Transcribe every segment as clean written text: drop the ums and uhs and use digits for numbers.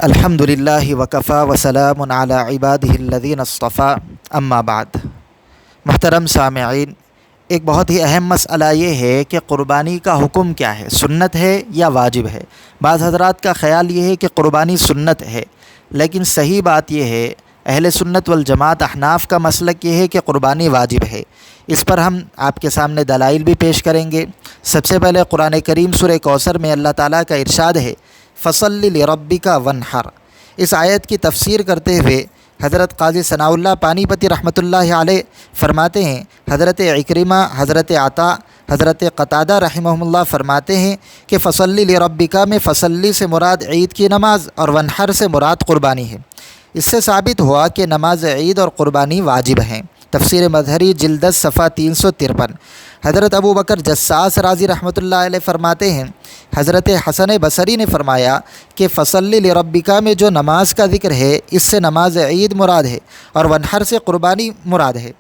الحمدللہ وکفا وسلام علی عبادہ الذین اصطفیٰ اما بعد۔ محترم سامعین، ایک بہت ہی اہم مسئلہ یہ ہے کہ قربانی کا حکم کیا ہے، سنت ہے یا واجب ہے۔ بعض حضرات کا خیال یہ ہے کہ قربانی سنت ہے، لیکن صحیح بات یہ ہے، اہل سنت والجماعت احناف کا مسلک یہ ہے کہ قربانی واجب ہے۔ اس پر ہم آپ کے سامنے دلائل بھی پیش کریں گے۔ سب سے پہلے قرآن کریم سورہ کوثر میں اللہ تعالیٰ کا ارشاد ہے، فَصَلِّ لِرَبِّكَ وَانْحَرْ۔ اس آیت کی تفسیر کرتے ہوئے حضرت قاضی ثناء اللہ پانی پتی رحمۃ اللہ علیہ فرماتے ہیں، حضرت عکرمہ، حضرت عطا، حضرت قتادہ رحمہم اللہ فرماتے ہیں کہ فَصَلِّ لِرَبِّكَ میں فصلی سے مراد عید کی نماز اور وانحر سے مراد قربانی ہے۔ اس سے ثابت ہوا کہ نماز عید اور قربانی واجب ہیں۔ تفسیر مظہری جلد 10 صفحہ 353۔ حضرت ابو بکر جساس رازی رحمۃ اللہ علیہ فرماتے ہیں، حضرت حسن بصری نے فرمایا کہ فصلی لربکا میں جو نماز کا ذکر ہے، اس سے نماز عید مراد ہے اور وانحر سے قربانی مراد ہے۔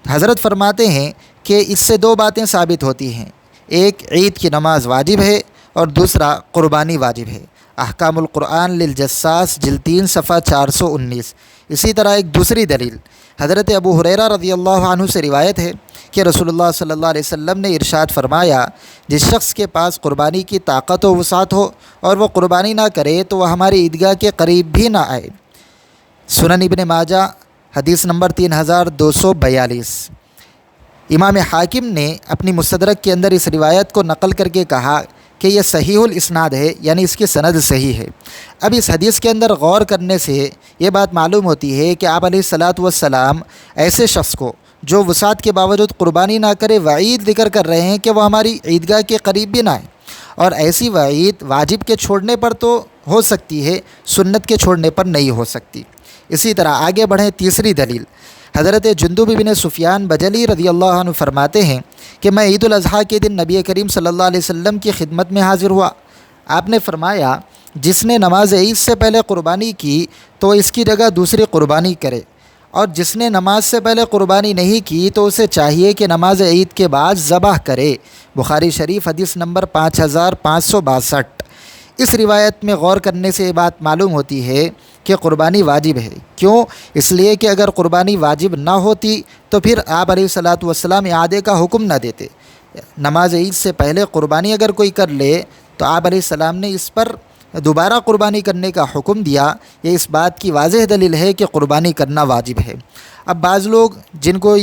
حضرت فرماتے ہیں کہ اس سے دو باتیں ثابت ہوتی ہیں، ایک عید کی نماز واجب ہے اور دوسرا قربانی واجب ہے۔ احکام القرآن للجساس جلد 3 صفحہ 419۔ اسی طرح ایک دوسری دلیل حضرت ابو ہریرہ رضی اللہ عنہ سے روایت ہے کہ رسول اللہ صلی اللہ علیہ وسلم نے ارشاد فرمایا، جس شخص کے پاس قربانی کی طاقت و وسعت ہو اور وہ قربانی نہ کرے تو وہ ہماری عیدگاہ کے قریب بھی نہ آئے۔ سنن ابن ماجہ حدیث نمبر 3242۔ امام حاکم نے اپنی مستدرک کے اندر اس روایت کو نقل کر کے کہا کہ یہ صحیح الاسناد ہے، یعنی اس کی سند صحیح ہے۔ اب اس حدیث کے اندر غور کرنے سے یہ بات معلوم ہوتی ہے کہ آپ علیہ الصلاۃ والسلام ایسے شخص کو جو وسعت کے باوجود قربانی نہ کرے وعید ذکر کر رہے ہیں کہ وہ ہماری عیدگاہ کے قریب بھی نہ آئے، اور ایسی وعید واجب کے چھوڑنے پر تو ہو سکتی ہے، سنت کے چھوڑنے پر نہیں ہو سکتی۔ اسی طرح آگے بڑھیں، تیسری دلیل حضرت جندب بن سفیان بجلی رضی اللہ عنہ فرماتے ہیں کہ میں عید الاضحیٰ کے دن نبی کریم صلی اللہ علیہ وسلم کی خدمت میں حاضر ہوا۔ آپ نے فرمایا، جس نے نماز عید سے پہلے قربانی کی تو اس کی جگہ دوسری قربانی کرے، اور جس نے نماز سے پہلے قربانی نہیں کی تو اسے چاہیے کہ نماز عید کے بعد ذبح کرے۔ بخاری شریف حدیث نمبر 5562۔ اس روایت میں غور کرنے سے یہ بات معلوم ہوتی ہے کہ قربانی واجب ہے۔ کیوں؟ اس لیے کہ اگر قربانی واجب نہ ہوتی تو پھر آپ علیہ الصلاۃ والسلام اعادے کا حکم نہ دیتے۔ نماز عید سے پہلے قربانی اگر کوئی کر لے تو آپ علیہ السلام نے اس پر دوبارہ قربانی کرنے کا حکم دیا۔ یہ اس بات کی واضح دلیل ہے کہ قربانی کرنا واجب ہے۔ اب بعض لوگ جن کا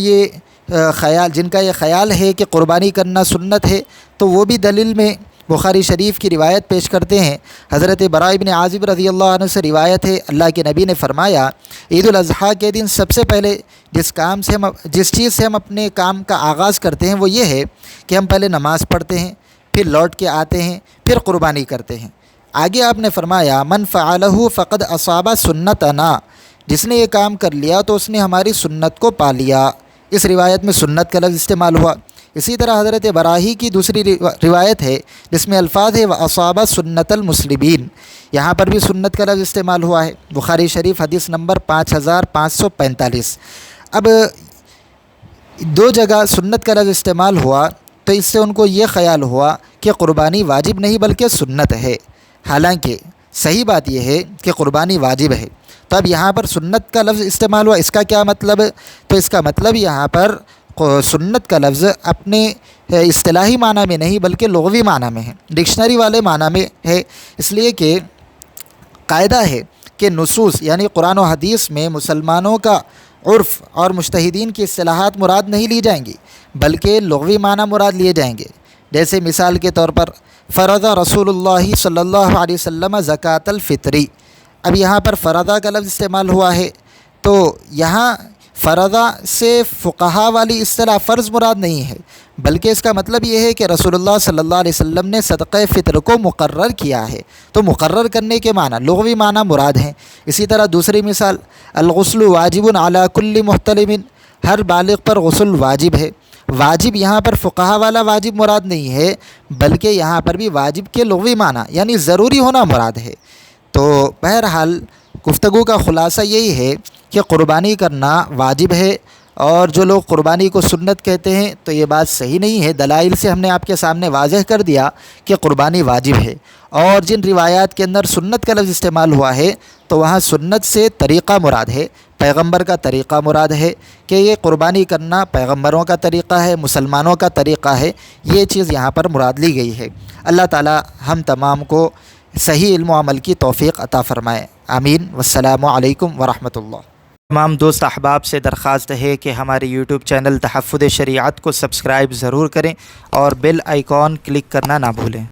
یہ خیال ہے کہ قربانی کرنا سنت ہے، تو وہ بھی دلیل میں بخاری شریف کی روایت پیش کرتے ہیں۔ حضرت براء بن عازب رضی اللہ عنہ سے روایت ہے، اللہ کے نبی نے فرمایا، عید الاضحیٰ کے دن سب سے پہلے جس چیز سے ہم اپنے کام کا آغاز کرتے ہیں وہ یہ ہے کہ ہم پہلے نماز پڑھتے ہیں، پھر لوٹ کے آتے ہیں، پھر قربانی کرتے ہیں۔ آگے آپ نے فرمایا، من فعلہ فقد اصاب سنتنا، جس نے یہ کام کر لیا تو اس نے ہماری سنت کو پا لیا۔ اس روایت میں سنت کا لفظ استعمال ہوا۔ اسی طرح حضرت براہی کی دوسری روایت ہے جس میں الفاظ ہے وَأَصَابَ سُنَّةَ الْمُسْلِمِينَ، یہاں پر بھی سنت کا لفظ استعمال ہوا ہے۔ بخاری شریف حدیث نمبر 5545۔ اب دو جگہ سنت کا لفظ استعمال ہوا تو اس سے ان کو یہ خیال ہوا کہ قربانی واجب نہیں بلکہ سنت ہے، حالانکہ صحیح بات یہ ہے کہ قربانی واجب ہے۔ تو اب یہاں پر سنت کا لفظ استعمال ہوا، اس کا کیا مطلب؟ تو اس کا مطلب یہاں پر سنت کا لفظ اپنے اصطلاحی معنی میں نہیں بلکہ لغوی معنی میں ہے، ڈکشنری والے معنی میں ہے، اس لیے کہ قاعدہ ہے کہ نصوص یعنی قرآن و حدیث میں مسلمانوں کا عرف اور مجتہدین کی اصطلاحات مراد نہیں لی جائیں گی بلکہ لغوی معنی مراد لیے جائیں گے۔ جیسے مثال کے طور پر فرض رسول اللہ صلی اللہ علیہ وسلم زکوٰۃ الفطری، اب یہاں پر فرضہ کا لفظ استعمال ہوا ہے، تو یہاں فرضہ سے فقہا والی اصطلاح فرض مراد نہیں ہے، بلکہ اس کا مطلب یہ ہے کہ رسول اللہ صلی اللہ علیہ وسلم نے صدقہ فطر کو مقرر کیا ہے، تو مقرر کرنے کے معنی لغوی معنی مراد ہیں۔ اسی طرح دوسری مثال، الغسل واجب علی کل محتلم، ہر بالغ پر غسل واجب ہے۔ واجب یہاں پر فقہا والا واجب مراد نہیں ہے بلکہ یہاں پر بھی واجب کے لغوی معنی یعنی ضروری ہونا مراد ہے۔ تو بہرحال گفتگو کا خلاصہ یہی ہے کہ قربانی کرنا واجب ہے اور جو لوگ قربانی کو سنت کہتے ہیں تو یہ بات صحیح نہیں ہے۔ دلائل سے ہم نے آپ کے سامنے واضح کر دیا کہ قربانی واجب ہے، اور جن روایات کے اندر سنت کا لفظ استعمال ہوا ہے تو وہاں سنت سے طریقہ مراد ہے، پیغمبر کا طریقہ مراد ہے کہ یہ قربانی کرنا پیغمبروں کا طریقہ ہے، مسلمانوں کا طریقہ ہے، یہ چیز یہاں پر مراد لی گئی ہے۔ اللہ تعالی ہم تمام کو صحیح علم و عمل کی توفیق عطا فرمائے، آمین۔ والسلام علیکم ورحمۃ اللہ۔ تمام دوست احباب سے درخواست ہے کہ ہمارے یوٹیوب چینل تحفظ شریعت کو سبسکرائب ضرور کریں اور بیل آئیکن کلک کرنا نہ بھولیں۔